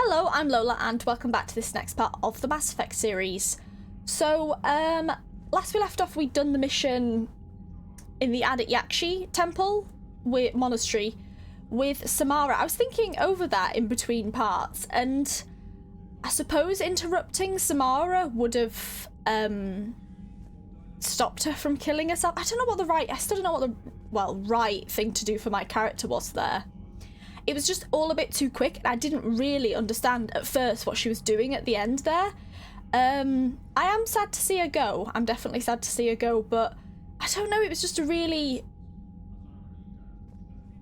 Hello, I'm Lola and welcome back to this next part of the Mass Effect series. So, last we left off we'd done the mission in the Adik Yakshi temple with monastery with Samara. I was thinking over that in between parts, and I suppose interrupting Samara would have stopped her from killing herself. I still don't know what the right thing to do for my character was there. It was just all a bit too quick, and I didn't really understand at first what she was doing at the end there. I am sad to see her go. I'm definitely sad to see her go, but I don't know, it was just a really...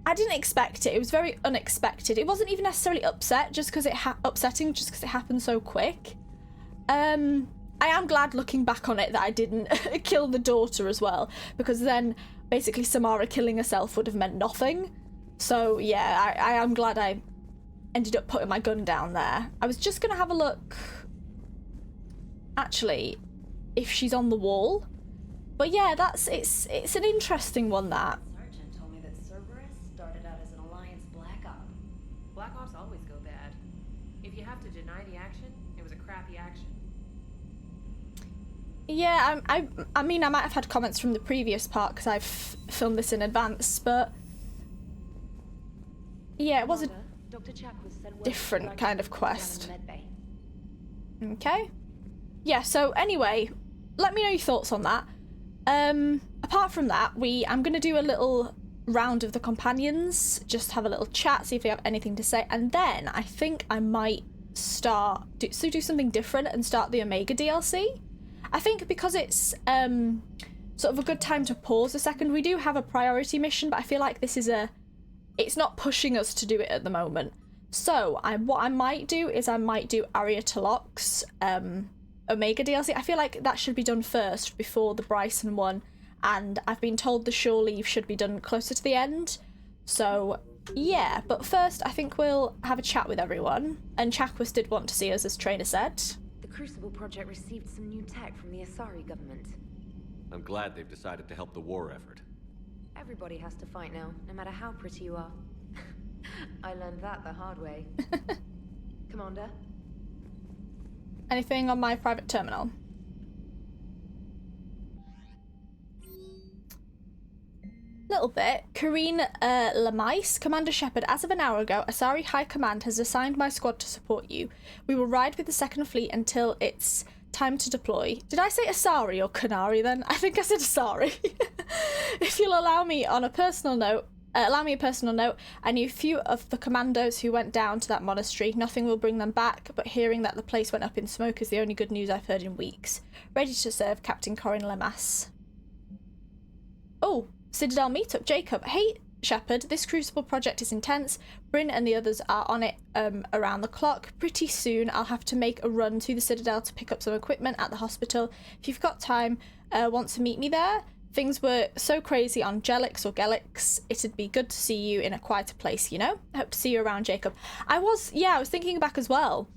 I didn't expect it. It was very unexpected. It wasn't even necessarily upsetting just because it happened so quick. I am glad looking back on it that I didn't kill the daughter as well, because then basically Samara killing herself would have meant nothing. So yeah, I am glad I ended up putting my gun down there. I was just gonna have a look, actually, if she's on the wall. But yeah, it's an interesting one, that. Sergeant told me that Cerberus started out as an Alliance Black Op. Black Ops always go bad. If you have to deny the action, it was a crappy action. Yeah, I mean, I might have had comments from the previous part because I've filmed this in advance, but yeah, it was a different kind of quest. Okay. Yeah, so anyway, let me know your thoughts on that. Apart from that, I'm going to do a little round of the companions, just have a little chat, see if they have anything to say, and then I think I might do something different and start the Omega DLC. I think because it's sort of a good time to pause a second. We do have a priority mission, but I feel like this is it's not pushing us to do it at the moment. So what I might do is I might do Aria Talok's Omega DLC. I feel like that should be done first before the Bryson one, and I've been told the shore leave should be done closer to the end. So yeah, but first I think we'll have a chat with everyone, and Chakwas did want to see us, as Trainer said. The Crucible project received some new tech from the Asari government. I'm glad they've decided to help the war effort. Everybody has to fight now, no matter how pretty you are. I learned that the hard way. Commander? Anything on my private terminal? Little bit. Karine Lamais, Commander Shepard, as of an hour ago, Asari High Command has assigned my squad to support you. We will ride with the Second Fleet until it's time to deploy. Did I say Asari or Canary then? I think I said Asari. If you'll allow me a personal note, I knew few of the commandos who went down to that monastery. Nothing will bring them back, but hearing that the place went up in smoke is the only good news I've heard in weeks. Ready to serve, Captain Corinne Lemasse. Oh, Citadel meetup, Jacob. Hey, Shepard, this Crucible project is intense. Bryn and the others are on it around the clock. Pretty soon I'll have to make a run to the Citadel to pick up some equipment at the hospital. If you've got time, want to meet me there? Things were so crazy on Gelix or Gelix. It'd be good to see you in a quieter place, you know? I hope to see you around, Jacob. I was thinking back as well.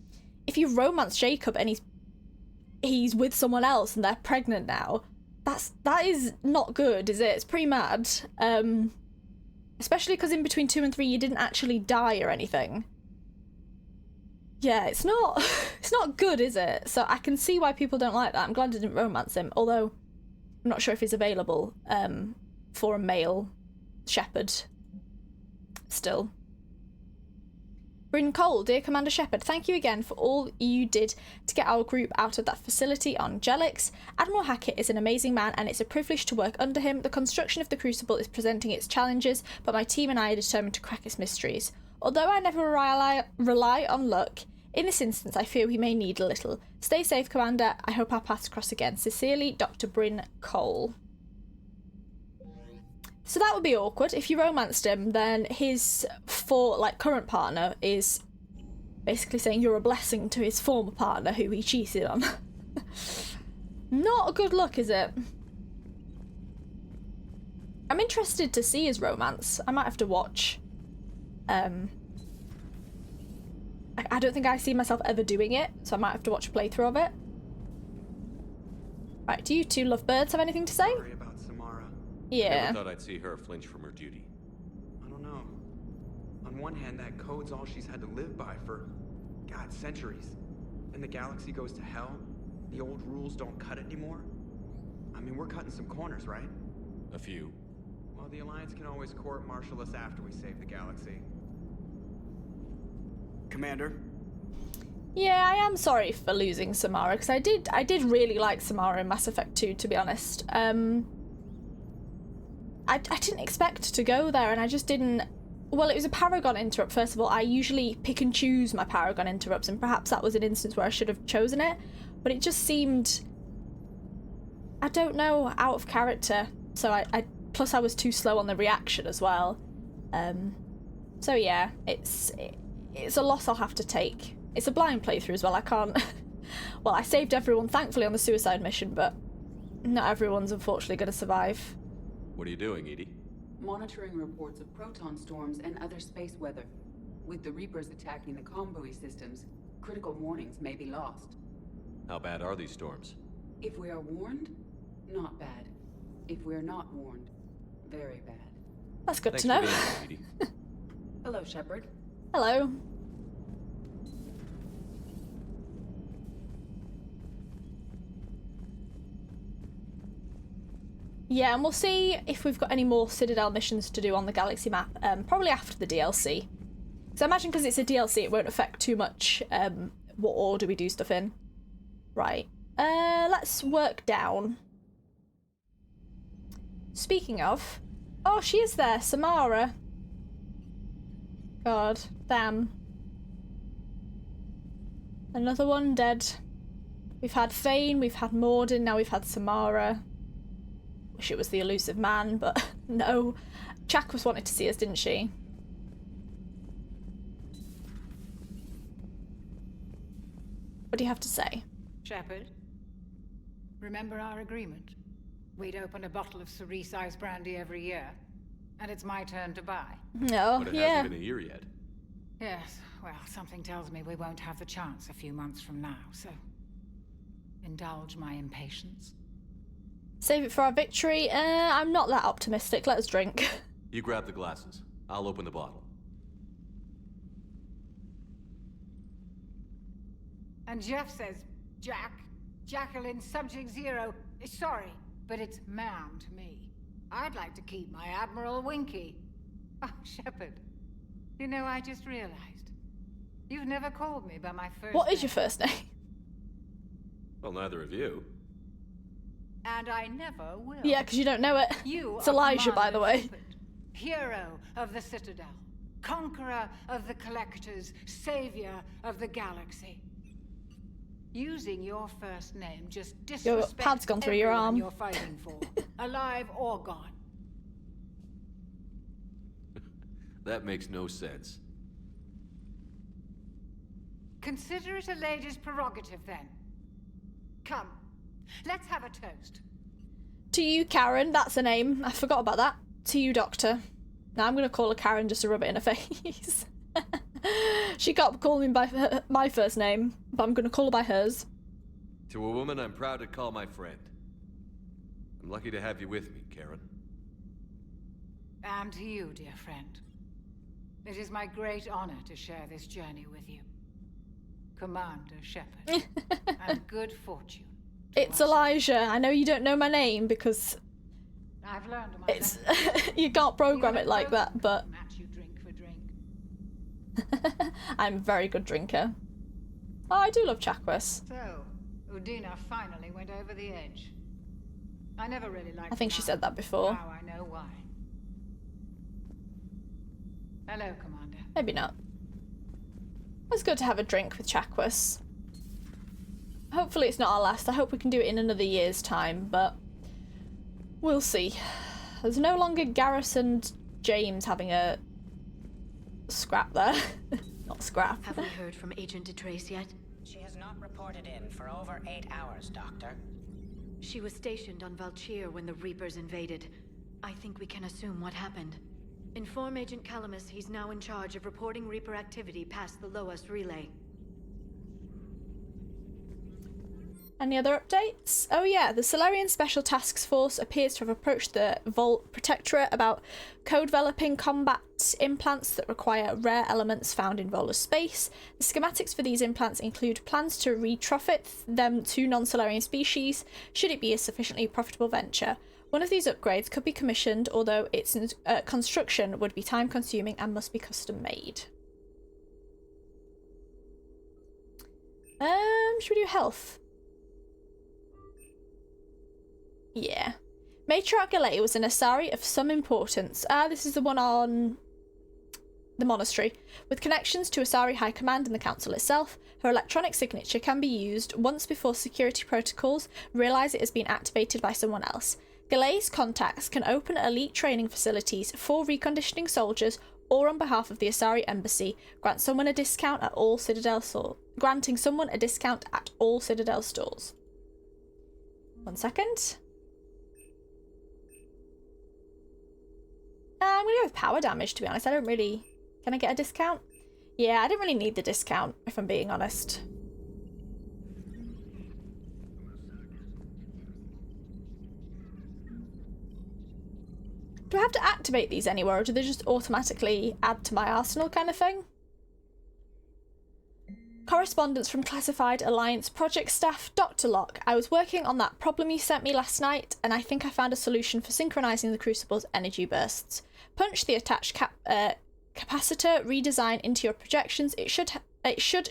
If you romance Jacob and he's with someone else and they're pregnant now, that is not good, is it? It's pretty mad. Especially because in between 2 and 3 you didn't actually die or anything. Yeah, it's not good, is it? So I can see why people don't like that. I'm glad I didn't romance him, although I'm not sure if he's available for a male Shepard still. Bryn Cole, dear Commander Shepard, thank you again for all you did to get our group out of that facility on Gelix. Admiral Hackett is an amazing man and it's a privilege to work under him. The construction of the Crucible is presenting its challenges, but my team and I are determined to crack its mysteries. Although I never rely on luck, in this instance I fear we may need a little. Stay safe, Commander. I hope our paths cross again. Sincerely, Dr. Bryn Cole. So that would be awkward. If you romanced him, then his current partner is basically saying you're a blessing to his former partner who he cheated on. Not a good look, is it? I'm interested to see his romance. I might have to watch. I don't think I see myself ever doing it, so I might have to watch a playthrough of it. Right, do you two lovebirds have anything to say? Sorry about Samara. Yeah. Never thought I'd see her flinch from her duty. I don't know. On one hand, that code's all she's had to live by for God, centuries. And the galaxy goes to hell? The old rules don't cut it anymore? I mean, we're cutting some corners, right? A few. Well, the Alliance can always court-martial us after we save the galaxy. Commander? Yeah, I am sorry for losing Samara, because I did really like Samara in Mass Effect 2, to be honest. I didn't expect to go there, and I just didn't... Well, it was a Paragon interrupt, first of all. I usually pick and choose my Paragon interrupts, and perhaps that was an instance where I should have chosen it, but it just seemed... I don't know, out of character. So plus I was too slow on the reaction as well. So yeah, it's a loss I'll have to take. It's a blind playthrough as well, I can't... Well, I saved everyone, thankfully, on the suicide mission, but not everyone's unfortunately going to survive. What are you doing, Edie? Monitoring reports of proton storms and other space weather. With the Reapers attacking the comm buoy systems, critical warnings may be lost. How bad are these storms? If we are warned, not bad. If we are not warned, very bad. That's good Thanks to know. for being here, Edie. Hello, Shepard. Hello. Yeah, and we'll see if we've got any more Citadel missions to do on the Galaxy map, probably after the DLC. So I imagine because it's a DLC, it won't affect too much what order we do stuff in. Right, let's work down. Speaking of... Oh, she is there, Samara. God, damn. Another one dead. We've had Thane, we've had Morden, now we've had Samara. Wish it was the elusive man, but no. Chakwas wanted to see us, didn't she? What do you have to say? Shepard, remember our agreement? We'd open a bottle of cerise-sized brandy every year, and it's my turn to buy. No, But it yeah. hasn't been a year yet. Yes, well, something tells me we won't have the chance a few months from now, so indulge my impatience. Save it for our victory. I'm not that optimistic. Let us drink. You grab the glasses. I'll open the bottle. And Jeff says, Jacqueline, subject 0, sorry, but it's ma'am to me. I'd like to keep my Admiral Winky. Oh, Shepard, you know, I just realized. You've never called me by my first What is name. your first name? Well, neither of you. And I never will. Yeah, because you don't know it. You It's are Elijah, by Commander the way. Shepard, hero of the Citadel, conqueror of the Collectors, savior of the galaxy. Using your first name just disrespects pad's gone through your everyone arm. you're fighting for, alive or gone. That makes no sense. Consider it a lady's prerogative, then. Come, let's have a toast. To you, Karen. That's a name. I forgot about that. To you, Doctor. Now I'm going to call her Karen just to rub it in her face. She can't call me by my first name, but I'm going to call her by hers. To a woman I'm proud to call my friend. I'm lucky to have you with me, Karen. And to you, dear friend. It is my great honor to share this journey with you. Commander Shepard. And good fortune. It's Elijah. I know you don't know my name because I've learned my it's lesson. you can't program Even it like that, but match you drink for drink. I'm a very good drinker. Oh, I do love Chakwas. So, Udina finally went over the edge. I never really liked I think she her. said that before. Now I know why. Hello, Commander. Maybe not. It's good to have a drink with Chakwas. Hopefully it's not our last. I hope we can do it in another year's time, but we'll see. There's no longer Garrus and James having a scrap there. Not scrap. Have we heard from Agent DeTrace yet? She has not reported in for over 8 hours, Doctor. She was stationed on Valchir when the Reapers invaded. I think we can assume what happened. Inform Agent Calamus he's now in charge of reporting Reaper activity past the Loas relay. Any other updates? Oh yeah, the Solarian Special Task Force appears to have approached the Vault Protectorate about co-developing combat implants that require rare elements found in Vola's space. The schematics for these implants include plans to retrofit them to non-Solarian species, should it be a sufficiently profitable venture. One of these upgrades could be commissioned, although its construction would be time-consuming and must be custom-made. Should we do health? Yeah. Matriarch Galay was an Asari of some importance. This is the one on the monastery. With connections to Asari High Command and the Council itself, her electronic signature can be used once before security protocols realise it has been activated by someone else. Galay's contacts can open elite training facilities for reconditioning soldiers or on behalf of the Asari Embassy, granting someone a discount at all Citadel stores. 1 second. I'm gonna go with power damage, to be honest. I don't really... Can I get a discount? Yeah, I didn't really need the discount, if I'm being honest. Do I have to activate these anywhere, or do they just automatically add to my arsenal kind of thing? Correspondence from Classified Alliance project staff. Dr. Locke, I was working on that problem you sent me last night, and I think I found a solution for synchronizing the Crucible's energy bursts. Punch the attached capacitor redesign into your projections. It should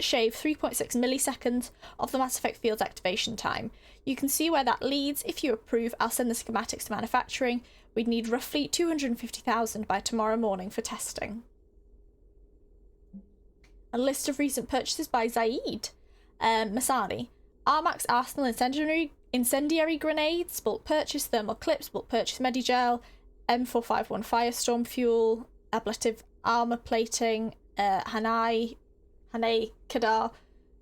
shave 3.6 milliseconds of the Mass Effect field's activation time. You can see where that leads. If you approve, I'll send the schematics to manufacturing. We'd need roughly 250,000 by tomorrow morning for testing. A list of recent purchases by Zaid. Masani. Armax Arsenal incendiary grenades, bulk purchase, thermal clips, bulk purchase Medigel, M451 Firestorm fuel, ablative armor plating, Hanai Kadar,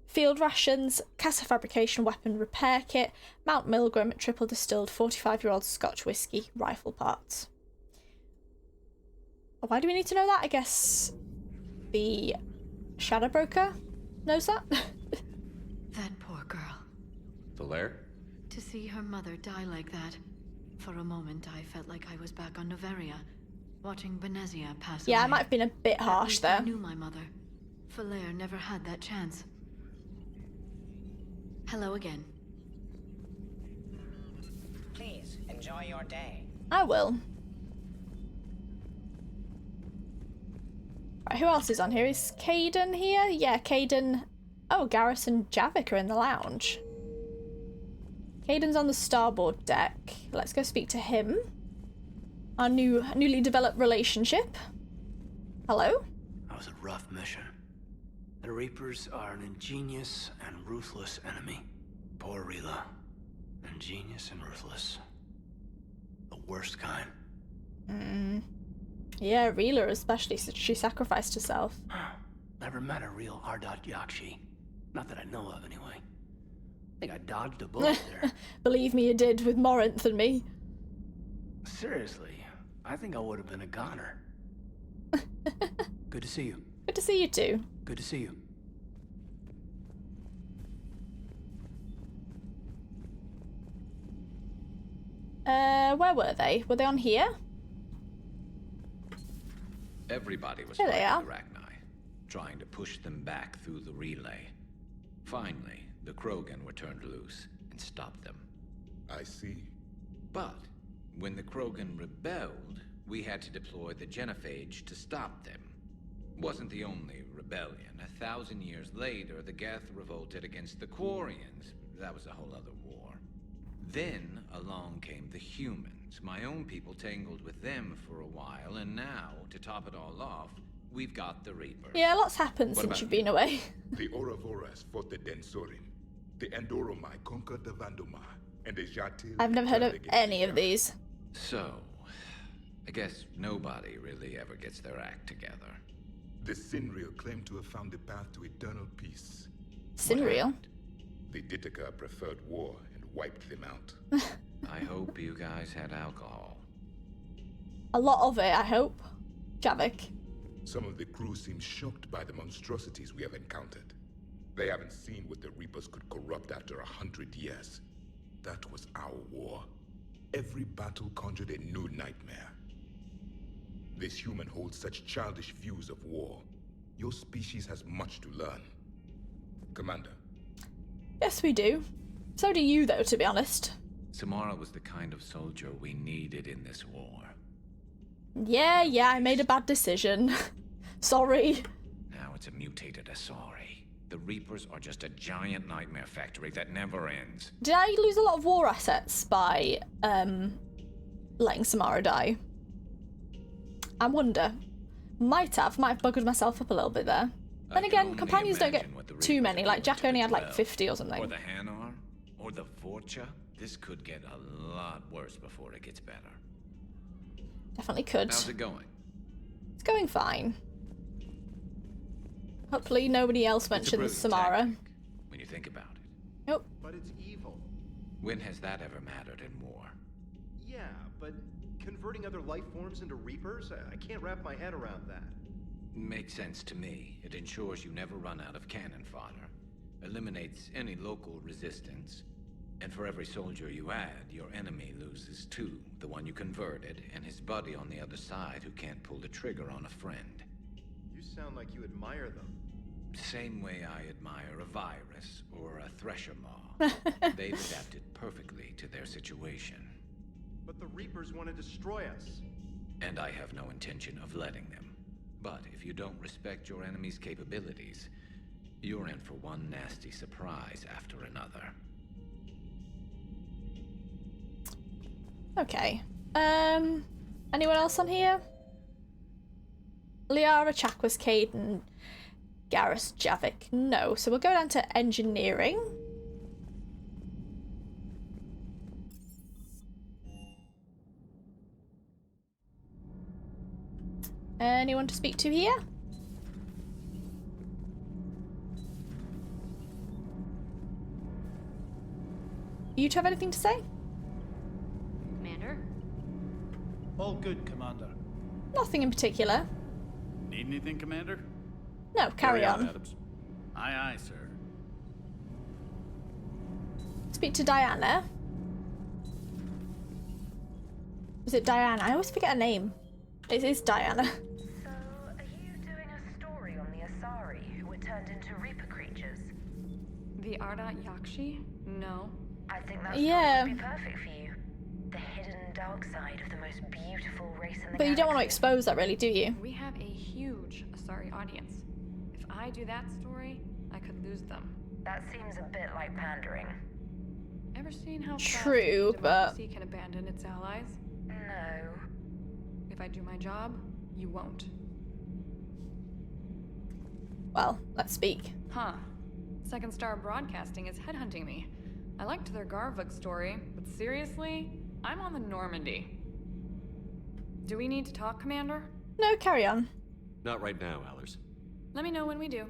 field rations, Casa fabrication weapon repair kit, Mount Milgram triple distilled 45-year-old Scotch whiskey, rifle parts. Why do we need to know that? I guess the Shadow Broker knows that. That poor girl. Valaire? To see her mother die like that. For a moment, I felt like I was back on Noveria, watching Benezia pass away. Yeah, I might have been a bit harsh there. I knew my mother. Valaire never had that chance. Hello again. Please, enjoy your day. I will. Right, who else is on here? Is Caden here? Yeah, Caden. Oh, Garrus and Javik are in the lounge. Caden's on the starboard deck. Let's go speak to him. Our newly developed relationship. Hello? That was a rough mission. The Reapers are an ingenious and ruthless enemy. Poor Rila. Ingenious and ruthless. The worst kind. Yeah, Rila especially, since she sacrificed herself. Never met a real Ardat Yakshi. Not that I know of, anyway. I think I dodged a bullet there. Believe me, you did, with Morinth and me. Seriously, I think I would have been a goner. Good to see you. Good to see you too. Good to see you. Where were they? Were they on here? Everybody was Here they fighting are. the Rachni, trying to push them back through the relay. Finally, the Krogan were turned loose and stopped them. I see. But when the Krogan rebelled, we had to deploy the Genophage to stop them. Wasn't the only rebellion. 1,000 years later, the Geth revolted against the Quarians. That was a whole other war. Then along came the humans. My own people tangled with them for a while, and now, to top it all off, we've got the Reapers. Yeah, lots happened What since about you've been away. The Ouroboros fought the Densorin. The Andoromai conquered the Vandoma. And the Jatil... I've never heard of turned against any of Yara. these. So, I guess nobody really ever gets their act together. The Sinreal claimed to have found the path to eternal peace. Sinreal? The Ditaka preferred war and wiped them out. I hope you guys had alcohol. A lot of it, I hope. Javik. Some of the crew seem shocked by the monstrosities we have encountered. They haven't seen what the Reapers could corrupt after 100 years. That was our war. Every battle conjured a new nightmare. This human holds such childish views of war. Your species has much to learn. Commander. Yes, we do. So do you, though, to be honest. Samara was the kind of soldier we needed in this war. Yeah, I made a bad decision. Sorry. Now it's a mutated Asari. The Reapers are just a giant nightmare factory that never ends. Did I lose a lot of war assets by letting Samara die? I wonder. Might have buggered myself up a little bit there. Then again, companions don't get too many. Like, Jack only had like 50 or something. Or the Hanar, or the Vorcha. This could get a lot worse before it gets better. Definitely could. How's it going? It's going fine. Hopefully nobody else mentions Samara. Tactic, when you think about it. Nope. But it's evil. When has that ever mattered in war? Yeah, but converting other life forms into Reapers? I can't wrap my head around that. Makes sense to me. It ensures you never run out of cannon fodder. Eliminates any local resistance. And for every soldier you add, your enemy loses two. The one you converted, and his buddy on the other side who can't pull the trigger on a friend. You sound like you admire them. Same way I admire a virus or a thresher maw. They've adapted perfectly to their situation. But the Reapers want to destroy us. And I have no intention of letting them. But if you don't respect your enemy's capabilities, you're in for one nasty surprise after another. Okay. Anyone else on here? Liara, Chakwas, Caden, Garrus, Javik. No. So we'll go down to engineering. Anyone to speak to here? You two have anything to say? Commander? All good, Commander. Nothing in particular. Need anything, Commander? No, carry on. Adams. Aye, aye, sir. Speak to Diana. Was it Diana? I always forget her name. It is Diana. So, are you doing a story on the Asari who were turned into Reaper creatures? The Ardat Yakshi? No. I think that Yeah. would be perfect for you. The hidden dark side of the most beautiful race in the But you don't want to galaxy. expose that, really, do you? We have a huge Asari audience. If I do that story, I could lose them. That seems a bit like pandering. Ever seen how True, fast but democracy can abandon its allies? No. If I do my job, you won't. well, let's speak. Huh. Second Star Broadcasting is headhunting me. I liked their Garvuk story, but seriously, I'm on the Normandy. Do we need to talk, Commander? No, carry on. Not right now, Allers. Let me know when we do.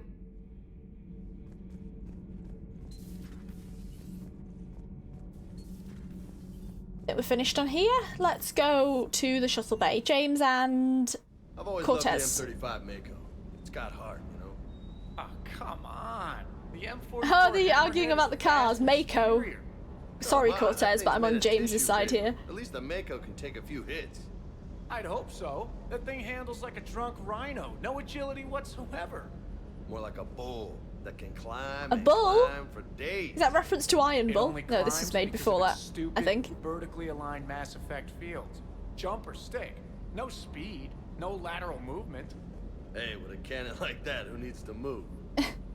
I think we're finished on here. Let's go to the shuttle bay. James and I've always Cortez. loved the M35 Mako. It's got heart, you know? Oh, come on. The M44 Oh, they're arguing about the cars. Mako. Sorry, Come on, that Cortez, but thing's I'm made on of James's tissue, side baby. here. At least the Mako can take a few hits. I'd hope so. That thing handles like a drunk rhino. No agility whatsoever. More like a bull that can climb A and bull? climb for days. Is that reference to Iron It Bull? only No, this was climbs made because before of that, its stupid, I think. vertically aligned masseffect fields. Jump or stick. No speed. No lateral movement. Hey, with a cannon like that, who needs to move?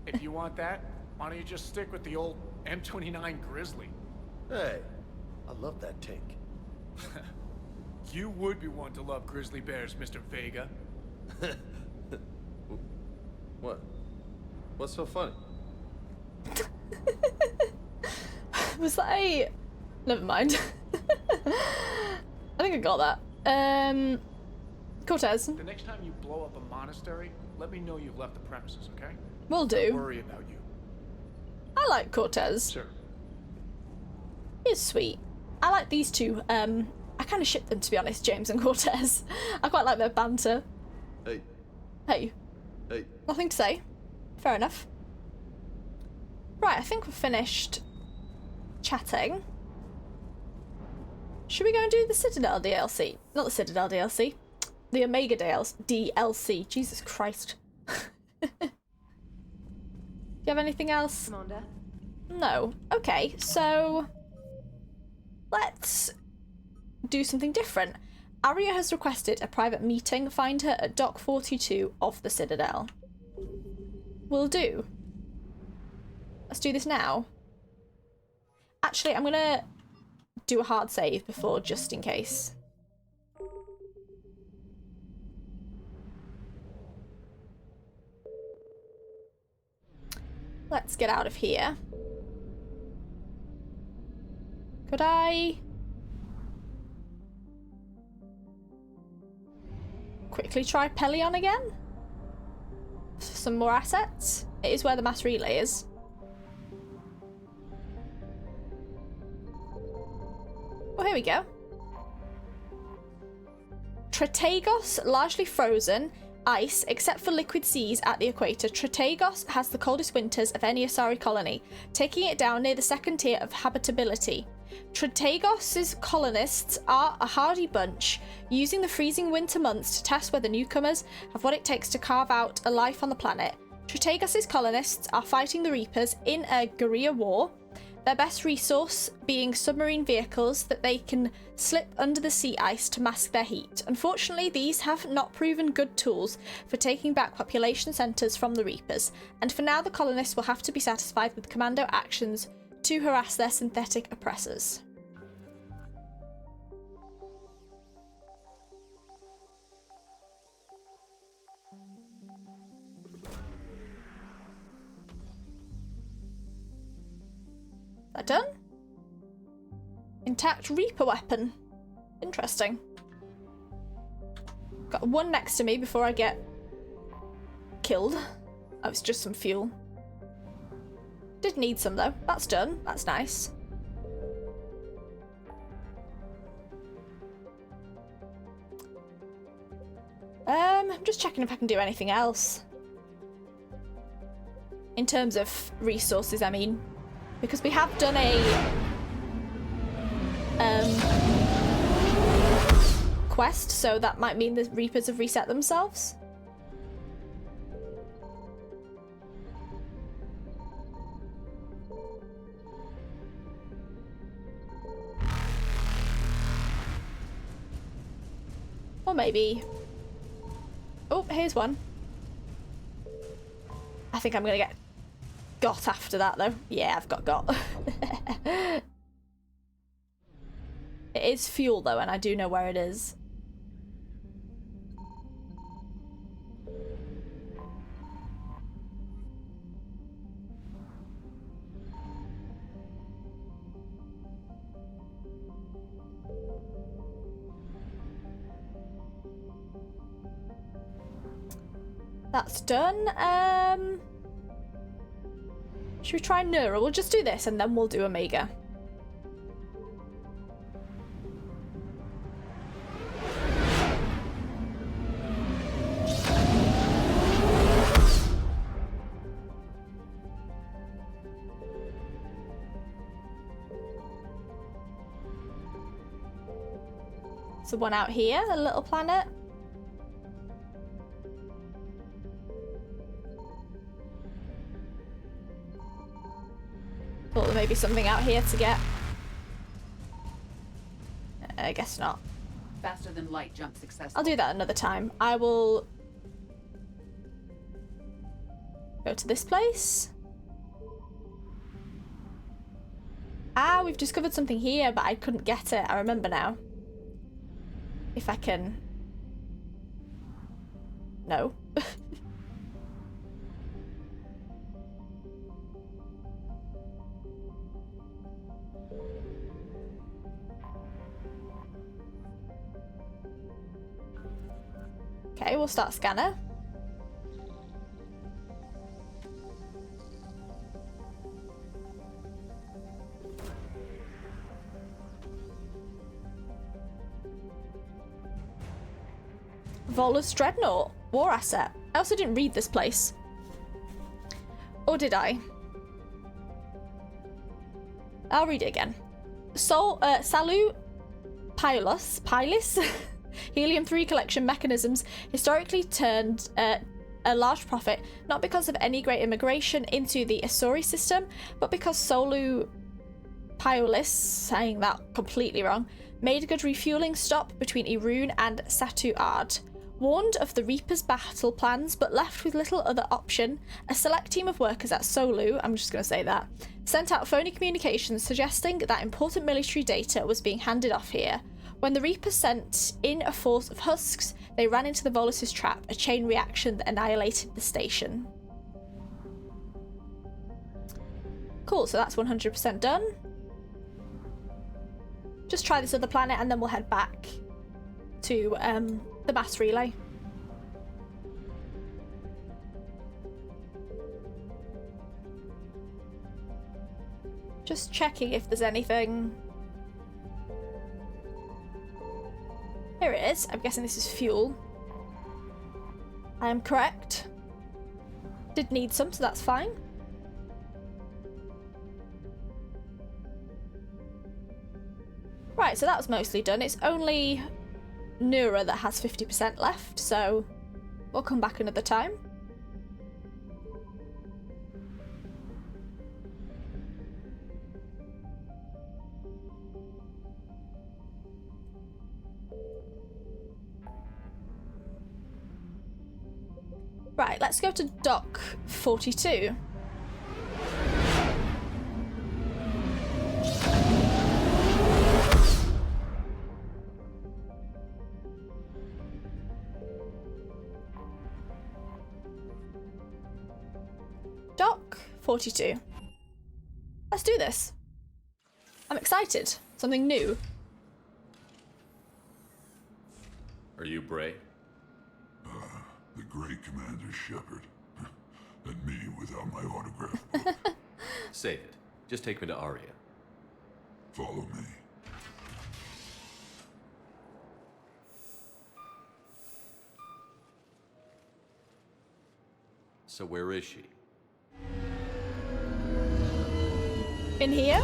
If you want that, why don't you just stick with the old M29 Grizzly? Hey, I love that tank. You would be one to love grizzly bears, Mr. Vega. What? What's so funny? Was that a... Never mind. I think I got that. Cortez. The next time you blow up a monastery, let me know you've left the premises, okay? Will do. Don't worry about you. I like Cortez. Sure. He's sweet. I like these two. I kind of ship them, to be honest, James and Cortez. I quite like their banter. Hey. Hey. Hey. Nothing to say. Fair enough. Right, I think we're finished chatting. Should we go and do the Citadel DLC? Not the Citadel DLC. The Omega DLC. Jesus Christ. Do you have anything else? Commander? No. Okay, so let's do something different. Aria has requested a private meeting. Find her at Dock 42 of the Citadel. Will do. Let's do this now. Actually, I'm gonna do a hard save before, just in case. Let's get out of here. Could I quickly try Pelion again? For some more assets? It is where the mass relay is. Oh, here we go. Tretagos, largely frozen, ice, except for liquid seas at the equator. Tretagos has the coldest winters of any Asari colony, taking it down near the second tier of habitability. Tretagos' colonists are a hardy bunch, using the freezing winter months to test whether newcomers have what it takes to carve out a life on the planet. Tretagos' colonists are fighting the Reapers in a guerrilla war, their best resource being submarine vehicles that they can slip under the sea ice to mask their heat. Unfortunately, these have not proven good tools for taking back population centres from the Reapers, and for now the colonists will have to be satisfied with commando actions to harass their synthetic oppressors. That done? Intact Reaper weapon. Interesting. Got one next to me before I get killed. Oh, it's just some fuel. Did need some though. That's done. That's nice. I'm just checking if I can do anything else. In terms of resources, I mean. Because we have done a quest, so that might mean the Reapers have reset themselves. Or maybe... Oh, here's one. I think I'm gonna get got after that though. Yeah, I've got. It is fuel though, and I do know where it is. That's done. Should we try Neura? We'll just do this and then we'll do Omega. So one out here, a little planet. Thought there may be something out here to get. I guess not. Faster than light jump successful. I'll do that another time. I will go to this place. Ah, we've discovered something here, but I couldn't get it. I remember now. If I can... No. Okay, we'll start scanner. Volus Dreadnought, war asset. I also didn't read this place. Or did I? I'll read it again. Salu Pilus Helium-3 collection mechanisms historically turned a large profit, not because of any great immigration into the Asuri system, but because Solu Pilus, saying that completely wrong, made a good refueling stop between Irun and Satu Ard. Warned of the Reaper's battle plans, but left with little other option, a select team of workers at Solu, I'm just going to say that, sent out phony communications suggesting that important military data was being handed off here. When the Reapers sent in a force of husks, they ran into the Volus' trap, a chain reaction that annihilated the station. Cool, so that's 100% done. Just try this other planet and then we'll head back to the mass relay. Just checking if there's anything. Here it is. I'm guessing this is fuel. I am correct. Did need some, so that's fine. Right, so that was mostly done. It's only Nura that has 50% left, so we'll come back another time. Right, let's go to Dock 42. Dock 42. Let's do this. I'm excited. Something new. Are you Bray? The great Commander Shepard. And me without my autograph book. Save it. Just take me to Aria. Follow me. So where is she? In here?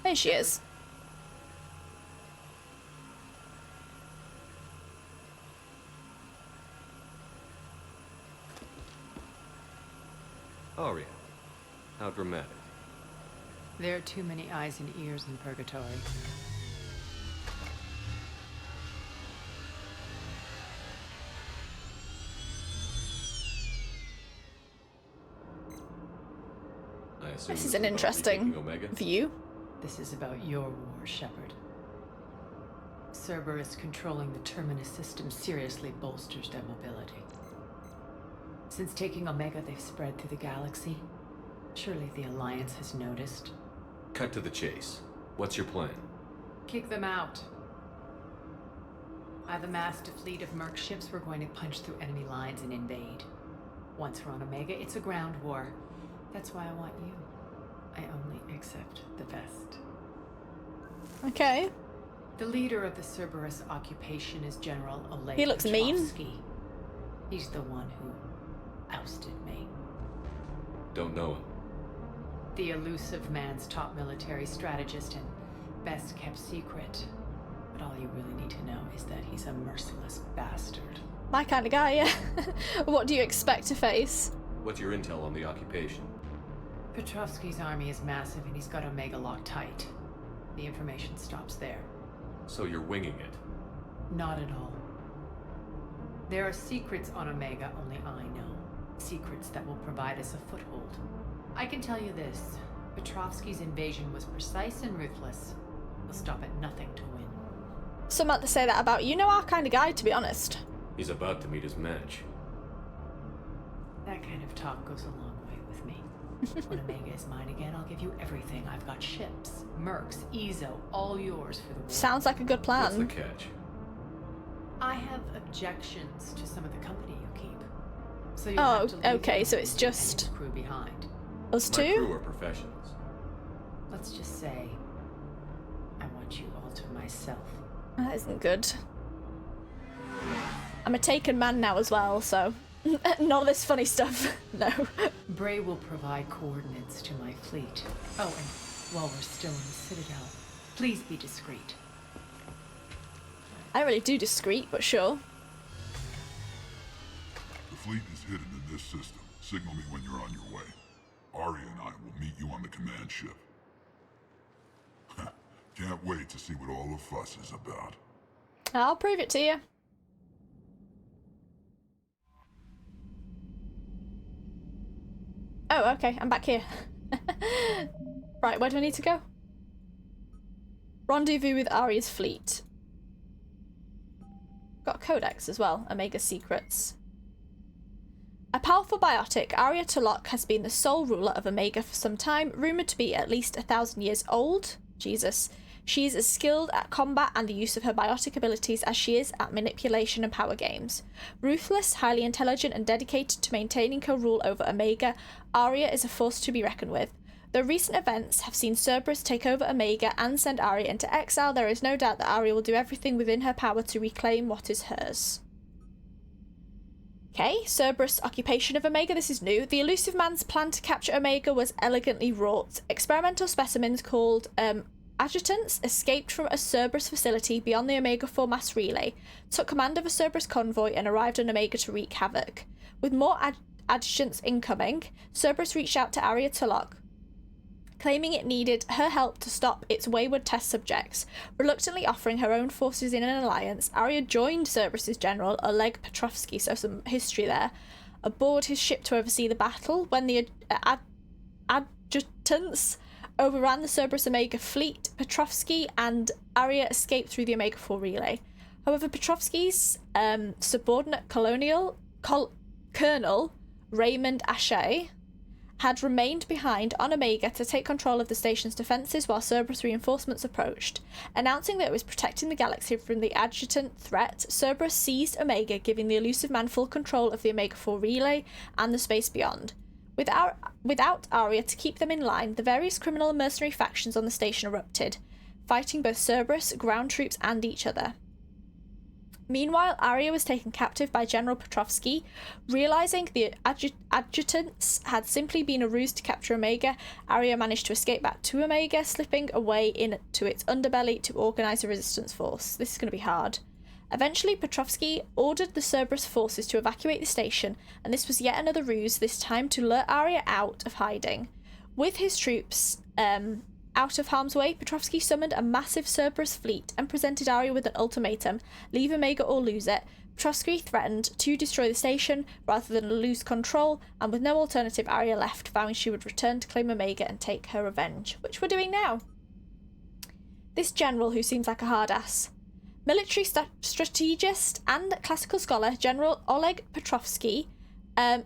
There she is. Aria. How dramatic. There are too many eyes and ears in Purgatory. This is an interesting view. This is about your war, Shepard. Cerberus controlling the Terminus system seriously bolsters their mobility. Since taking Omega, they've spread through the galaxy. Surely the Alliance has noticed. Cut to the chase. What's your plan? Kick them out. I've amassed a fleet of merc ships. We're going to punch through enemy lines and invade. Once we're on Omega, it's a ground war. That's why I want you. I only accept the best. Okay. The leader of the Cerberus occupation is General Elijah. He looks mean. He's the one who ousted me. Don't know him. The elusive man's top military strategist and best kept secret. But all you really need to know is that he's a merciless bastard. My kind of guy, yeah. What do you expect to face? What's your intel on the occupation? Petrovsky's army is massive and he's got Omega locked tight. The information stops there. So you're winging it? Not at all. There are secrets on Omega only I know. Secrets that will provide us a foothold. I can tell you this. Petrovsky's invasion was precise and ruthless. He'll stop at nothing to win. Some might say that about you know our kind of guy, to be honest. He's about to meet his match. That kind of talk goes a long way with me. When Omega is mine again, I'll give you everything. I've got ships, mercs, Ezo, all yours for the war. Sounds like a good plan. What's the catch? I have objections to some of the company you keep. So you'll have to leave okay, so it's just crew behind. Us two? My crew are professionals. Let's just say I want you all to myself. That isn't good. I'm a taken man now as well, so None of this funny stuff. No. Bray will provide coordinates to my fleet. Oh, and while we're still in the Citadel, please be discreet. I don't really do discreet, but sure. The fleet is hidden in this system. Signal me when you're on your way. Aria and I will meet you on the command ship. Can't wait to see what all the fuss is about. I'll prove it to you. Oh, okay, I'm back here. Right, where do I need to go? Rendezvous with Aria's fleet. Got a codex as well, Omega Secrets. A powerful biotic, Aria Tulok has been the sole ruler of Omega for some time, rumoured to be at least 1,000 years old. Jesus. She is as skilled at combat and the use of her biotic abilities as she is at manipulation and power games. Ruthless, highly intelligent and dedicated to maintaining her rule over Omega, Aria is a force to be reckoned with. Though recent events have seen Cerberus take over Omega and send Aria into exile, there is no doubt that Aria will do everything within her power to reclaim what is hers. Okay, Cerberus' occupation of Omega, this is new. The elusive man's plan to capture Omega was elegantly wrought. Experimental specimens called adjutants escaped from a Cerberus facility beyond the Omega-4 mass relay, took command of a Cerberus convoy and arrived on Omega to wreak havoc. With more adjutants incoming, Cerberus reached out to Aria Tulok, claiming it needed her help to stop its wayward test subjects. Reluctantly offering her own forces in an alliance, Aria joined Cerberus's general, Oleg Petrovsky, so some history there, aboard his ship to oversee the battle. When the adjutants overran the Cerberus Omega fleet, Petrovsky and Aria escaped through the Omega-4 relay. However, Petrovsky's subordinate Colonel Raymond Ashay had remained behind on Omega to take control of the station's defences while Cerberus reinforcements approached. Announcing that it was protecting the galaxy from the adjutant threat, Cerberus seized Omega, giving the elusive man full control of the Omega-4 relay and the space beyond. Without Aria to keep them in line, the various criminal and mercenary factions on the station erupted, fighting both Cerberus, ground troops, and each other. Meanwhile, Aria was taken captive by General Petrovsky. Realising the adjutants had simply been a ruse to capture Omega, Aria managed to escape back to Omega, slipping away into its underbelly to organise a resistance force. This is going to be hard. Eventually, Petrovsky ordered the Cerberus forces to evacuate the station, and this was yet another ruse, this time to lure Aria out of hiding. With his troops out of harm's way, Petrovsky summoned a massive Cerberus fleet and presented Aria with an ultimatum: leave Omega or lose it. Petrovsky threatened to destroy the station rather than lose control, and with no alternative, Aria left, vowing she would return to claim Omega and take her revenge, which we're doing now. This general, who seems like a hard ass. Military strategist and classical scholar, General Oleg Petrovsky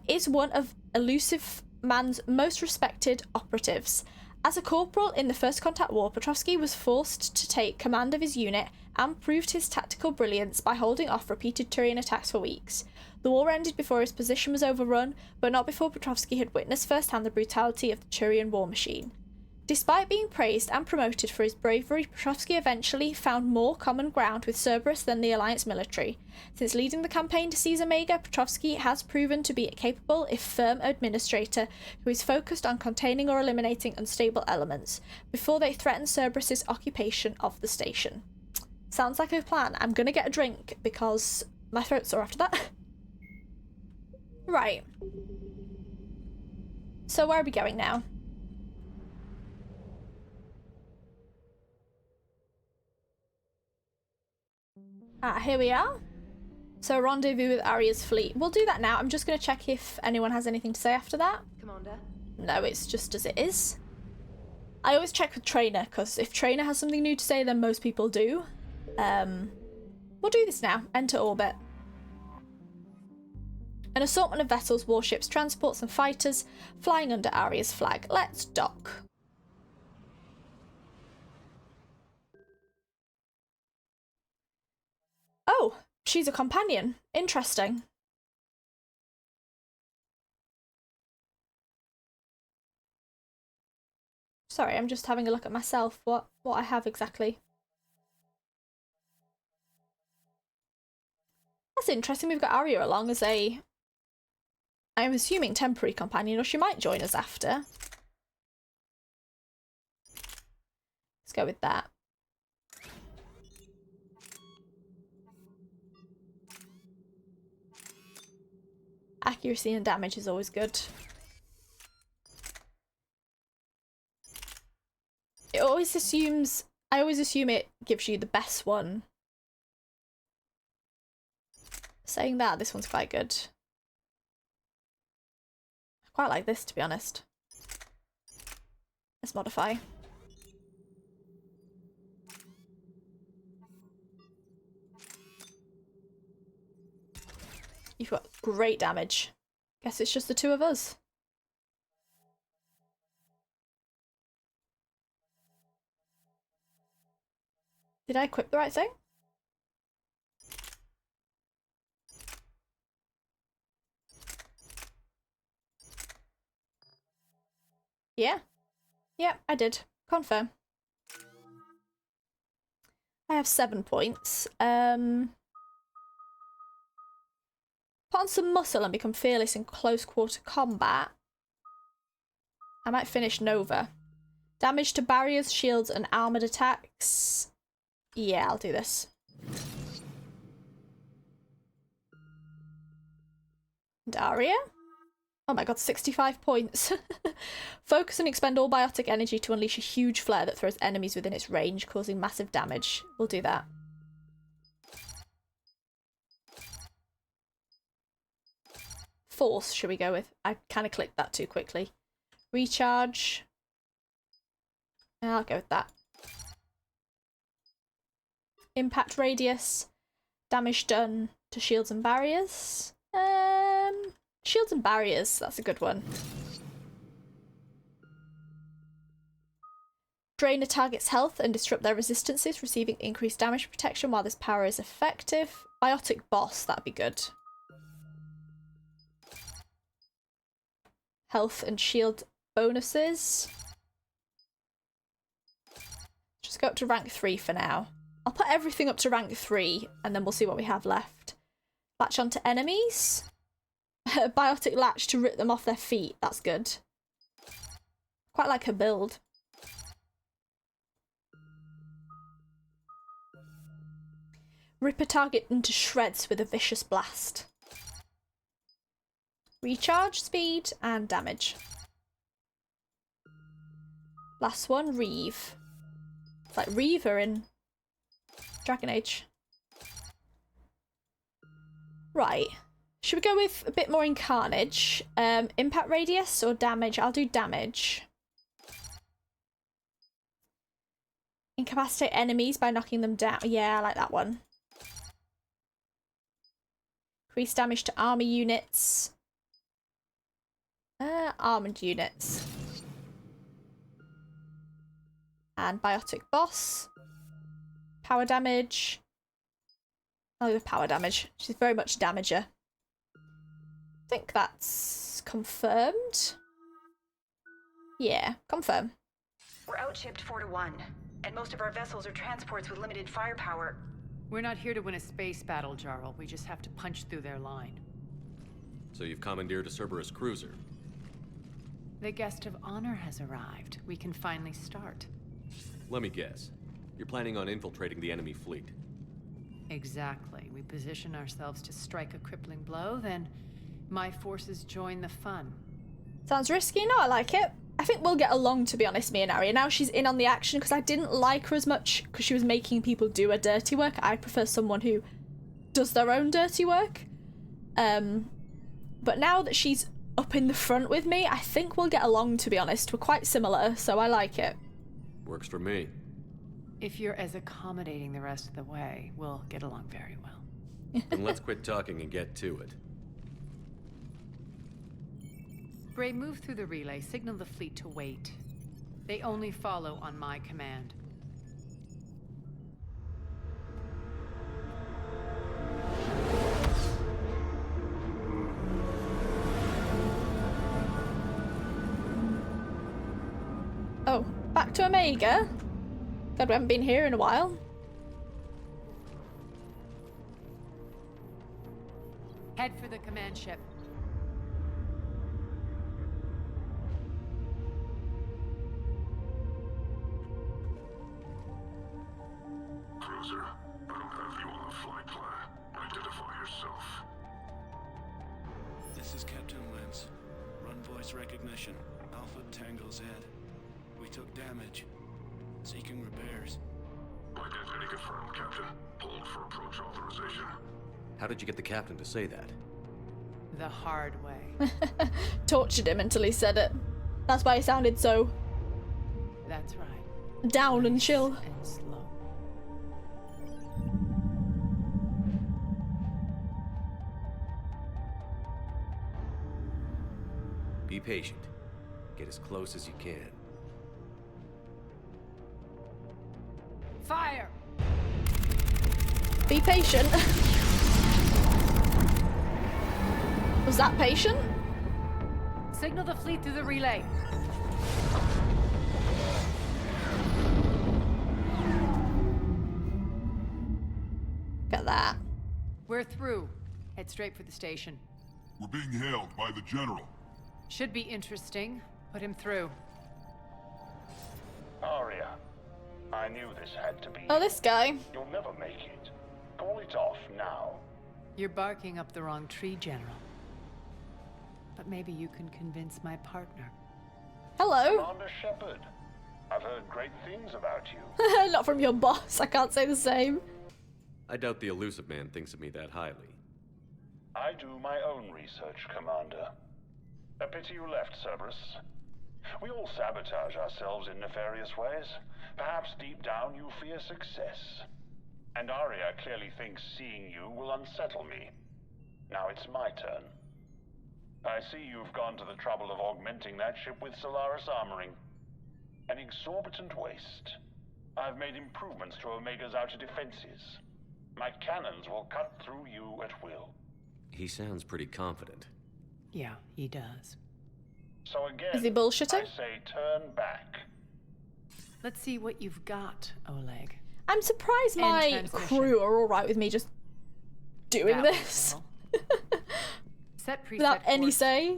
is one of Elusive Man's most respected operatives. As a corporal in the First Contact War, Petrovsky was forced to take command of his unit and proved his tactical brilliance by holding off repeated Turian attacks for weeks. The war ended before his position was overrun, but not before Petrovsky had witnessed firsthand the brutality of the Turian war machine. Despite being praised and promoted for his bravery, Petrovsky eventually found more common ground with Cerberus than the Alliance military. Since leading the campaign to seize Omega, Petrovsky has proven to be a capable, if firm, administrator who is focused on containing or eliminating unstable elements before they threaten Cerberus's occupation of the station. Sounds like a plan. I'm gonna get a drink because my throat's sore after that. Right. So where are we going now? Here we are. So rendezvous with Aria's fleet. We'll do that now. I'm just going to check if anyone has anything to say after that. Commander? No, it's just as it is. I always check with Trainer, because if Trainer has something new to say, then most people do. We'll do this now. Enter orbit. An assortment of vessels, warships, transports and fighters flying under Aria's flag. Let's dock. Oh, she's a companion. Interesting. Sorry, I'm just having a look at myself, what I have exactly. That's interesting, we've got Aria along as a I'm assuming temporary companion, or she might join us after. Let's go with that. Accuracy and damage is always good. I always assume it gives you the best one. Saying that, this one's quite good. I quite like this, to be honest. Let's modify. You've got great damage. Guess it's just the two of us. Did I equip the right thing? Yeah. Yeah, I did. Confirm. I have 7 points. Put on some muscle and become fearless in close quarter combat. I might finish Nova. Damage to barriers, shields, and armored attacks. Yeah, I'll do this. And Aria? Oh my god, 65 points. Focus and expend all biotic energy to unleash a huge flare that throws enemies within its range, causing massive damage. We'll do that. Force, should we go with? I kind of clicked that too quickly. Recharge. I'll go with that. Impact radius. Damage done to shields and barriers. Shields and barriers, that's a good one. Drain a target's health and disrupt their resistances, receiving increased damage protection while this power is effective. Biotic boss, that'd be good. Health and shield bonuses. Just go up to rank 3 for now. I'll put everything up to rank 3 and then we'll see what we have left. Latch onto enemies. Biotic latch to rip them off their feet. That's good. Quite like her build. Rip a target into shreds with a vicious blast. Recharge, speed, and damage. Last one, Reeve. It's like Reaver in Dragon Age. Right. Should we go with a bit more in Carnage? Impact radius or damage? I'll do damage. Incapacitate enemies by knocking them down. Yeah, I like that one. Increase damage to armor units. Armored units. And biotic boss. Power damage. I'll do power damage. She's very much damager. I think that's confirmed. Yeah, confirm. We're outshipped 4-1, and most of our vessels are transports with limited firepower. We're not here to win a space battle, Jarl. We just have to punch through their line. So you've commandeered a Cerberus cruiser. The guest of honor has arrived. We can finally start. Let me guess. You're planning on infiltrating the enemy fleet. Exactly. We position ourselves to strike a crippling blow, then my forces join the fun. Sounds risky. No, I like it. I think we'll get along, to be honest, me and Aria. Now she's in on the action, because I didn't like her as much because she was making people do her dirty work. I prefer someone who does their own dirty work. But now that she's up in the front with me, I think we'll get along, to be honest. We're quite similar, so I like it. Works for me. If you're as accommodating the rest of the way, we'll get along very well. Then let's quit talking and get to it. Bray, move through the relay. Signal the fleet to wait. They only follow on my command. Oh, back to Omega? God, we haven't been here in a while. Head for the command ship. officer. I don't have you on the flight plan. Identify yourself. This is Captain Lentz. Run voice recognition. Alpha Tango Z. We took damage. Seeking repairs. Identity confirmed, Captain. Hold for approach authorization. How did you get the captain to say that? The hard way. Tortured him until he said it. That's why he sounded so That's right. down and chill. And slow. Be patient. Get as close as you can. Fire! Be patient. Was that patient? Signal the fleet through the relay. Look at that. We're through. Head straight for the station. We're being hailed by the General. Should be interesting. Put him through. Aria, I knew this had to be. Oh, this guy. You'll never make it. Call it off now. You're barking up the wrong tree, General. But maybe you can convince my partner. Hello. Commander Shepard, I've heard great things about you. Not from your boss. I can't say the same. I doubt the elusive man thinks of me that highly. I do my own research, Commander. A pity you left, Cerberus. We all sabotage ourselves in nefarious ways. Perhaps deep down you fear success. And Aria clearly thinks seeing you will unsettle me. Now it's my turn. I see you've gone to the trouble of augmenting that ship with Solaris armoring. An exorbitant waste. I've made improvements to Omega's outer defenses. My cannons will cut through you at will. He sounds pretty confident. Yeah, he does. So again, Is he bullshitting? I say turn back. Let's see what you've got, Oleg. I'm surprised my crew are alright with me just doing this. Set preset Without any course. say.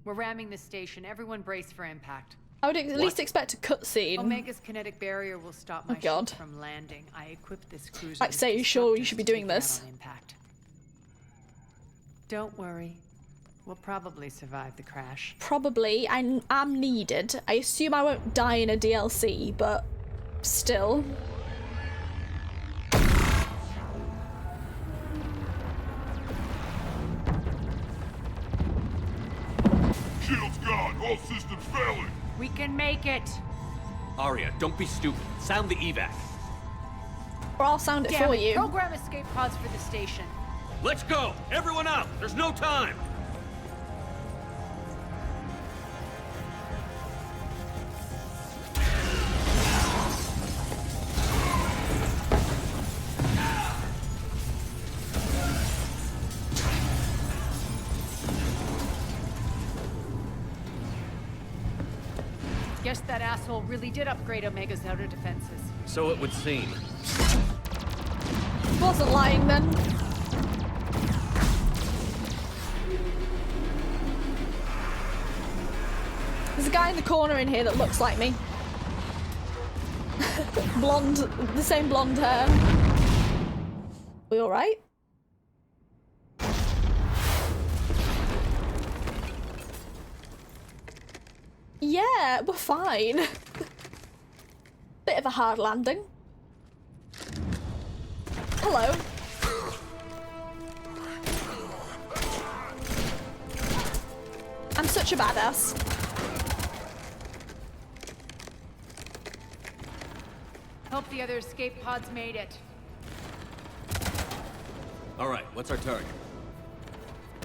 We're ramming the station. Everyone brace for impact. I would at least expect a cutscene. Omega's kinetic barrier will stop my God. ship from landing. I equipped this cruiser. Like, say, you sure you should be doing this? Impact. Don't worry. We'll probably survive the crash. Probably. I am needed. I assume I won't die in a DLC, but still. Shield's gone. All systems failing. We can make it. Aria, don't be stupid. Sound the evac. Or I'll sound it Damn for it. you. Program escape pods for the station. Let's go! Everyone out! There's no time! Guess that asshole really did upgrade Omega's outer defenses. So it would seem. Wasn't lying then. There's a guy in the corner in here that looks like me. Blonde, the same blonde hair. We alright? Yeah, we're fine. Bit of a hard landing. Hello. I'm such a badass. Hope the other escape pods made it. Alright, what's our target?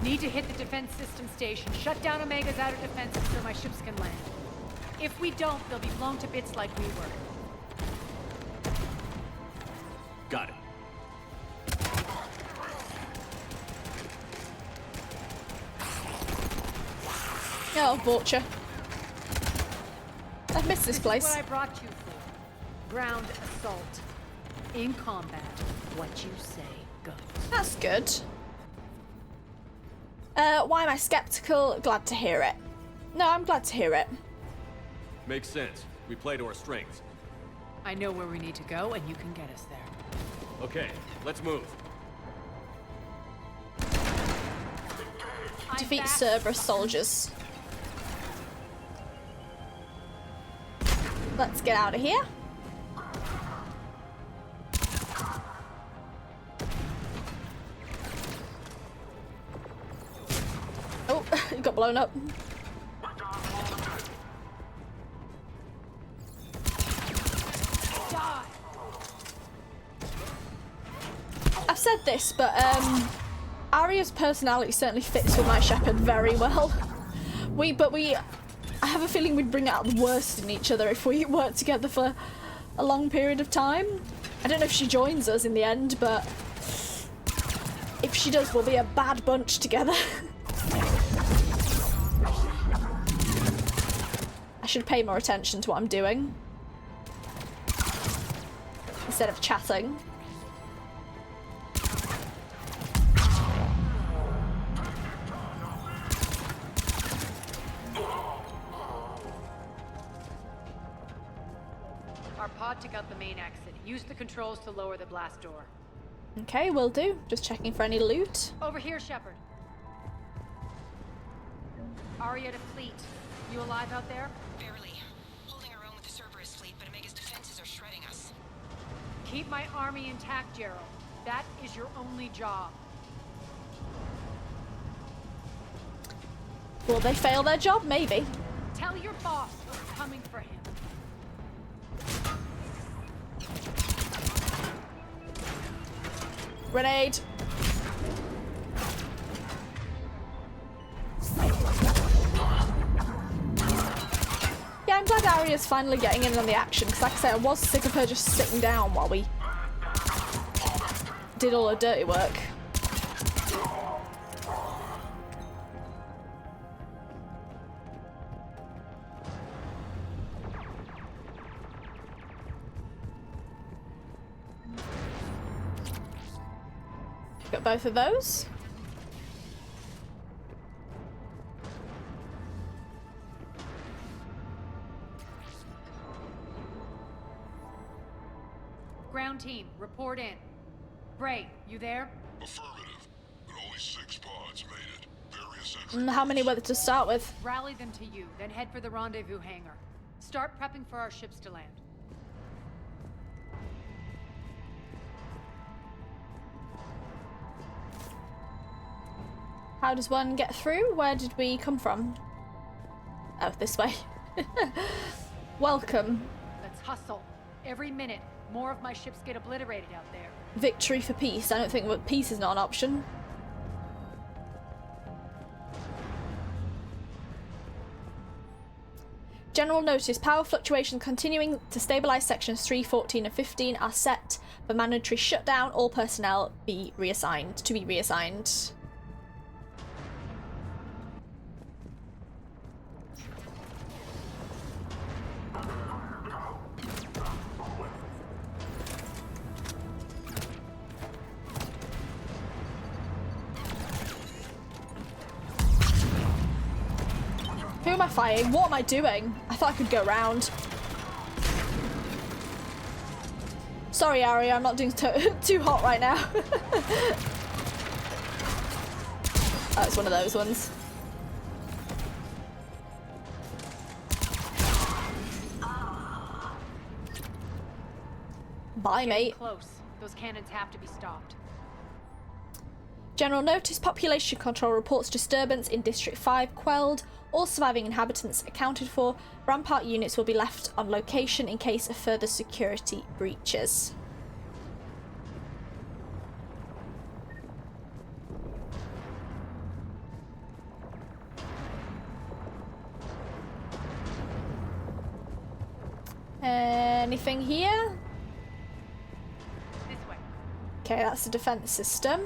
Need to hit the defense system station. Shut down Omega's outer defenses so my ships can land. If we don't, they'll be blown to bits like we were. Got it. Oh, Vulture. I've missed this place. This is what I brought you for. Ground assault. In combat, what you say goes. That's good. Why am I skeptical? Glad to hear it. No, I'm glad to hear it. Makes sense. We play to our strengths. I know where we need to go, and you can get us there. Okay, let's move. Defeat Cerberus soldiers. Let's get out of here. Oh, it got blown up. I've said this, but Aria's personality certainly fits with my Shepard very well. I have a feeling we'd bring out the worst in each other if we worked together for a long period of time. I don't know if she joins us in the end, but if she does, we'll be a bad bunch together. I should pay more attention to what I'm doing instead of chatting. Our pod took out the main exit. Use the controls to lower the blast door. Okay, will do. Just checking for any loot. Over here, Shepard. Aria to fleet. You alive out there? Barely. Holding our own with the Cerberus fleet, but Omega's defenses are shredding us. Keep my army intact, Gerald. That is your only job. Will they fail their job? Maybe. Tell your boss we're coming for him. Grenade. Yeah, I'm glad Aria's finally getting in on the action, because like I say, I was sick of her just sitting down while we did all her dirty work. Got both of those. Ground team, report in. Bray, you there? Affirmative, but only 6 pods made it. Various entry. How many were there to start with? Rally them to you, then head for the rendezvous hangar. Start prepping for our ships to land. How does one get through? Where did we come from? Oh, this way. Welcome. Let's hustle. Every minute, more of my ships get obliterated out there. Victory for peace. I don't think that peace is not an option. General notice, power fluctuations continuing to stabilize sections 3, 14 and 15 are set for mandatory shutdown. All personnel to be reassigned. Who am I fighting? What am I doing? I thought I could go round. Sorry, Aria, I'm not doing too hot right now. Oh, it's one of those ones. Bye, mate. Close. Those cannons have to be stopped. General notice, population control reports disturbance in District 5 quelled. All surviving inhabitants accounted for. Rampart units will be left on location in case of further security breaches. Anything here? This way. Okay, that's the defense system.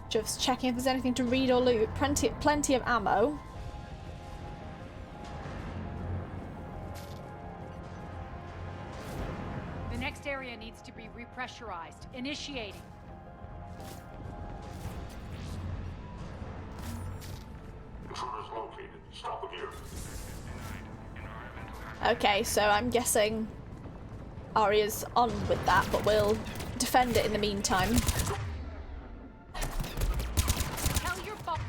Just checking if there's anything to read or loot. Plenty of ammo. The next area needs to be repressurized. Initiating. Intruders located. Stop them here. Okay, so I'm guessing Aria's on with that, but we'll defend it in the meantime. Tell your boss.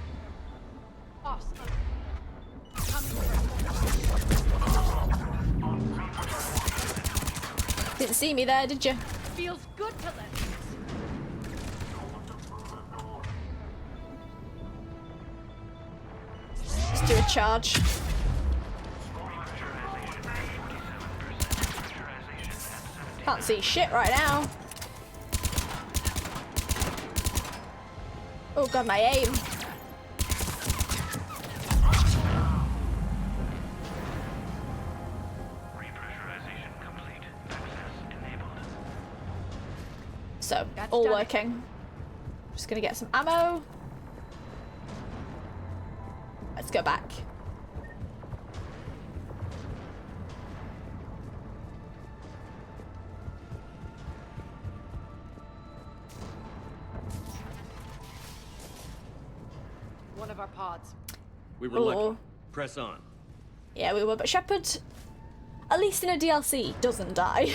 Didn't see me there, did you? Feels good to let. Let's do a charge. Can't see shit right now. Oh god, my aim. So, all working. Just gonna get some ammo. Let's go back. One of our pods. We were lucky. Press on. Yeah, we were, but Shepard, at least in a DLC, doesn't die.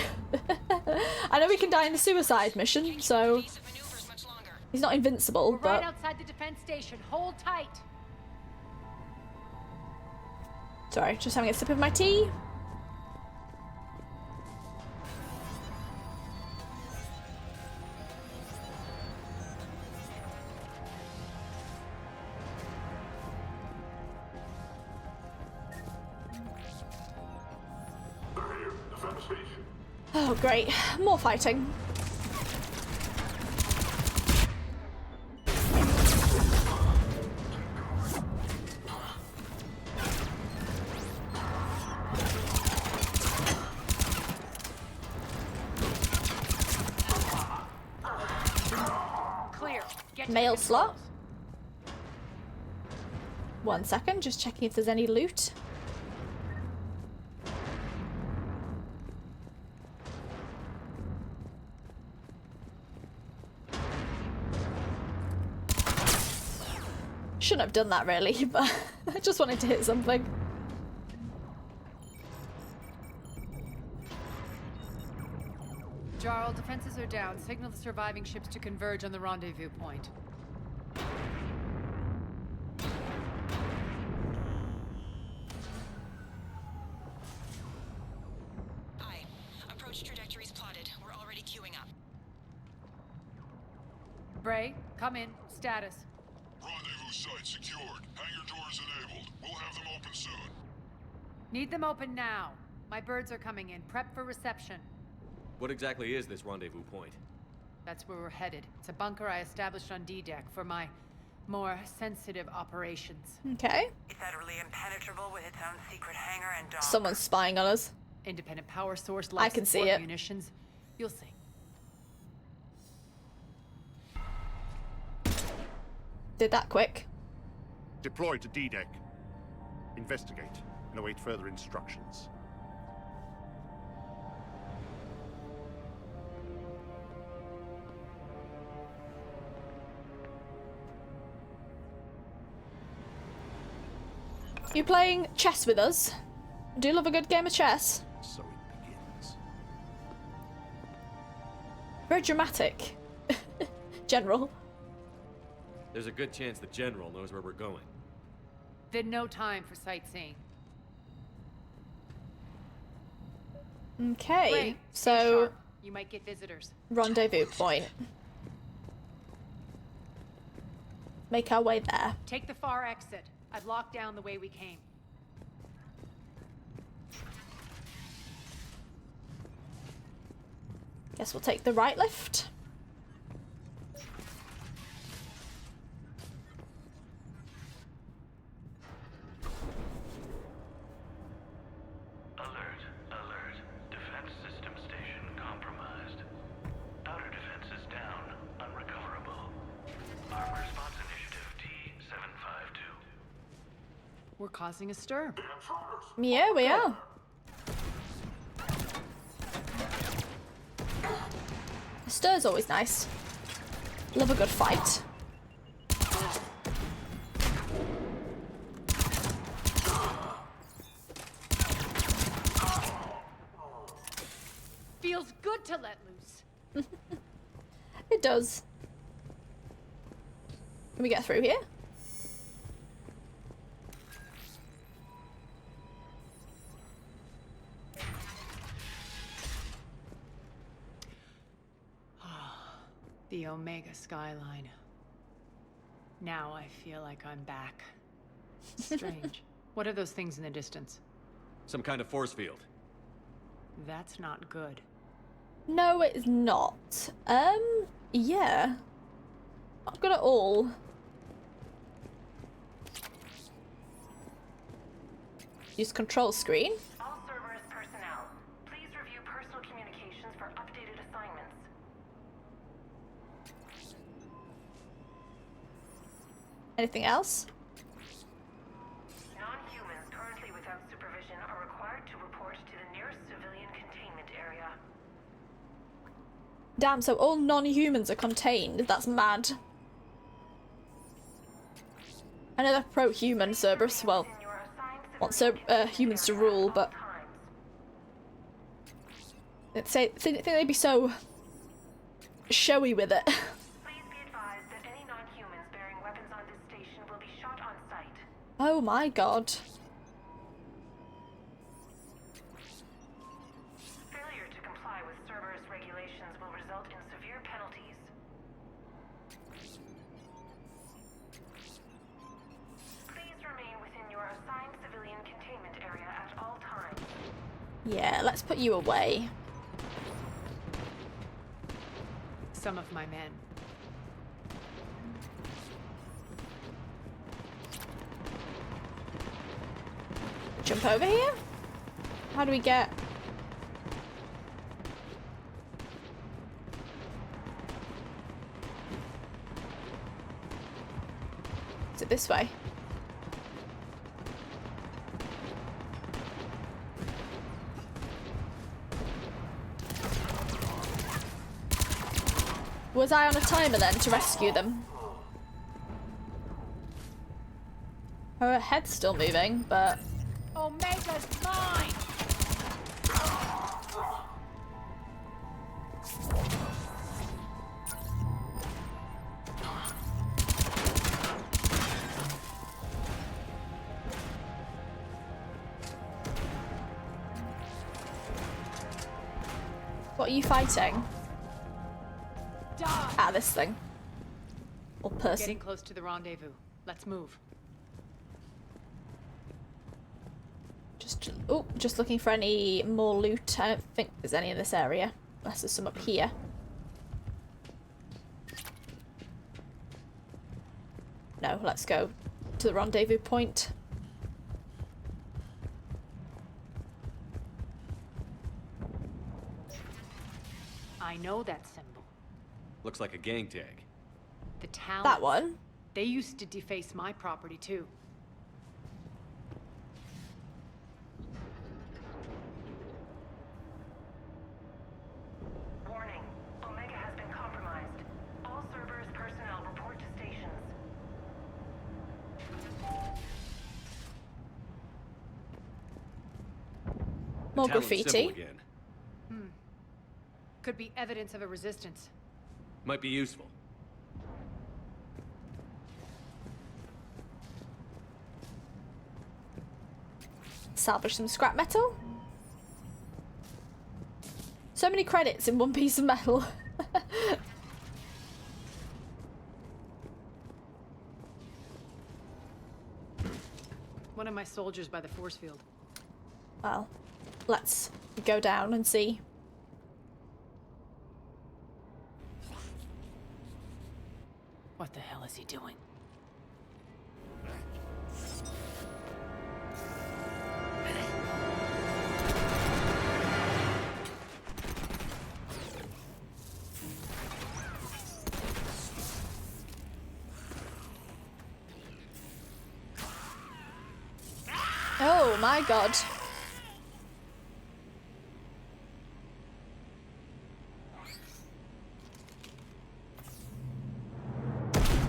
I know we can die in the suicide mission, so he's not invincible, We're but... right outside the defense station. Hold tight. Sorry, just having a sip of my tea. Oh, great. More fighting. Clear. Get Mail slot. 1 second, just checking if there's any loot. Shouldn't have done that really, but I just wanted to hit something. Jarl, defenses are down. Signal the surviving ships to converge on the rendezvous point. Aye. Approach trajectories plotted. We're already queuing up. Bray, come in. Status. Rendezvous site secured. Hangar doors enabled. We'll have them open soon. Need them open now. My birds are coming in. Prep for reception. What exactly is this rendezvous point? That's where we're headed. It's a bunker I established on D-Deck for my more sensitive operations. Okay. Federally impenetrable with its own secret hangar and dome. Someone's spying on us. Independent power source, I can see it. Munitions. You'll see. Did that quick. Deploy to D-Deck. Investigate and await further instructions. You playing chess with us? Do you love a good game of chess? So it begins. Very dramatic. General. There's a good chance the General knows where we're going. Then no time for sightseeing. Okay, Ray, stay so sharp. You might get visitors. rendezvous point. Make our way there. Take the far exit. I've locked down the way we came. Guess we'll take the right lift. Alert, alert. Defense system station compromised. Outer defenses down, unrecoverable. Armor response initiative T-752. We're causing a stir. Yeah, we are. A stir's always nice. Love a good fight. feels good to let loose. It does. Can we get through here? The Omega skyline. Now I feel like I'm back. Strange. What are those things in the distance? Some kind of force field. That's not good. No, it's not. Yeah. Not good at all. Use control screen. All Cerberus personnel, please review personal communications for updated assignments. Anything else? Non-humans currently without supervision are required to report to the nearest civilian containment area. Damn, so all non-humans are contained. That's mad. I know they're pro-human, Cerberus. Well, want humans to rule, but think they'd be so showy with it. Please be advised that any non-humans bearing weapons on this station will be shot on sight. Oh my god. Failure to comply with Cerberus regulations will result in severe penalties. Please remain within your assigned civilian containment area at all times. Yeah, let's put you away. Some of my men. Jump over here? How do we get... Is it this way? Was I on a timer then to rescue them? Her head's still moving, but... Omega's mine! What are you fighting? Ah, this thing. Or person. Getting close to the rendezvous. Let's move. Just looking for any more loot. I don't think there's any in this area. Unless there's some up here. No, let's go to the rendezvous point. I know that symbol. Looks like a gang tag. The town. That one? They used to deface my property too. Warning. Omega has been compromised. All Cerberus personnel report to stations. More Talon graffiti. symbol again. Could be evidence of a resistance. Might be useful. Salvage some scrap metal. So many credits in one piece of metal. One of my soldiers by the force field. Well, let's go down and see. What the hell is he doing? Oh my god.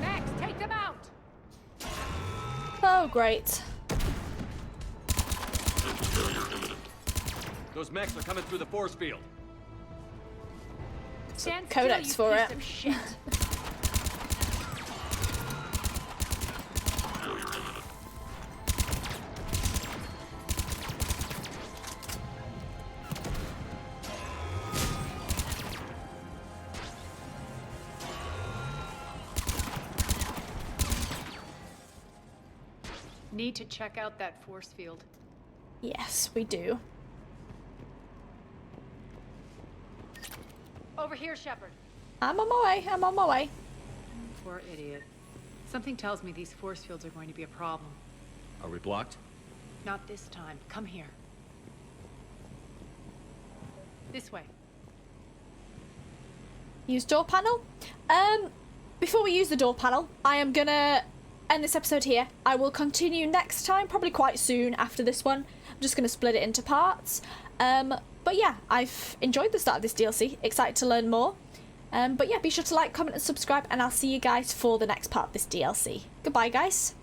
Max, take them out! Oh, great. Those mechs are coming through the force field. Stand codex still, for you it. piece of shit. Need to check out that force field. Yes, we do. Over here, Shepard. I'm on my way. I'm on my way. Poor idiot. Something tells me these force fields are going to be a problem. Are we blocked? Not this time. Come here. This way. Use door panel. Before we use the door panel, I am gonna end this episode here. I will continue next time, probably quite soon after this one. I'm just gonna split it into parts. But yeah, I've enjoyed the start of this DLC. Excited to learn more. But yeah, be sure to like, comment, and subscribe, and I'll see you guys for the next part of this DLC. Goodbye, guys.